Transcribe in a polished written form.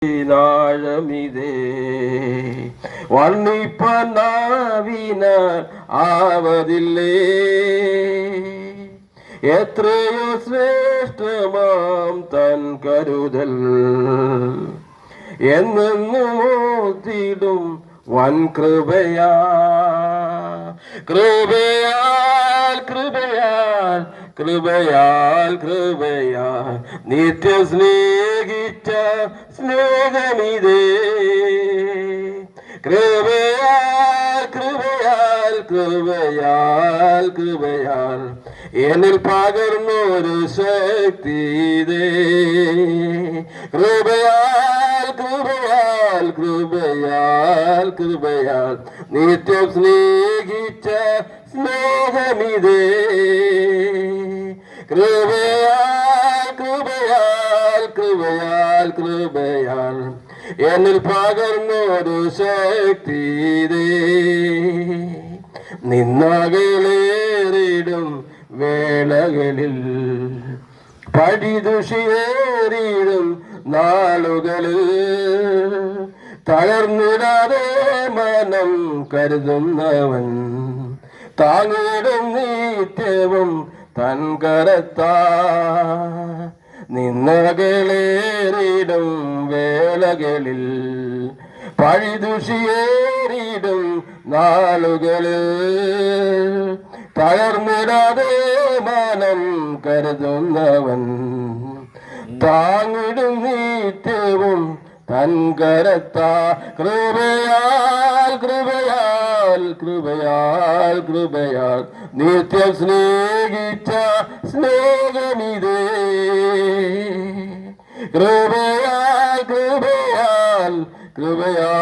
ആഴമിതേ വർണ്ണിപ്പനാവിനാൽ ആവതില്ലേ എത്രയോ ശ്രേഷ്ഠമാം തൻ കരുതൽ എന്നെന്നും ഓർത്തിടും വൻ കൃപയാ കൃപയാൽ കൃപയാൽ കൃപയാൽ കൃപയാൽ നിത്യ സ്നേഹിച്ച സ്നേഹമിതേ കൃപയാൽ കൃപയാൽ കൃപയാൽ കൃപയാൽ എന്നിൽ പകർന്നൊരു ശക്തി ഇതേ കൃപയാൽ കൃപയാൽ കൃപയാൽ കൃപയാൽ നിത്യം സ്നേഹിച്ച സ്നേഹമിതേ കൃപയാൽ കൃപയാൽ കൃപയാൽ കൃപയാൽ എന്നിൽ പകർന്നൊരു ശക്തി ഇതേ നിന്നകലേറിടും വേളകളിൽ പടിദുഷിയേറിടും നാളുകളിൽ തളർന്നിടാതെ മനം കരുതുന്നവൻ താങ്ങിടും നിത്യവും തൻ കരത്താ നിന്നകലേറിടും വേളകളിൽ പഴിദുഷിയേറിടും നാളുകളിൽ തളർന്നിടാതെ മാനം കരുതുന്നവൻ താങ്ങിടും നിത്യവും തൻ കരത്താ കൃപയാൽ കൃപയാൽ കൃപയാൽ കൃപയാൽ നിത്യം സ്നേഹിച്ച സ്നേഹമിതേ കൃപയാൽ കൃപയാൽ കൃപയാൽ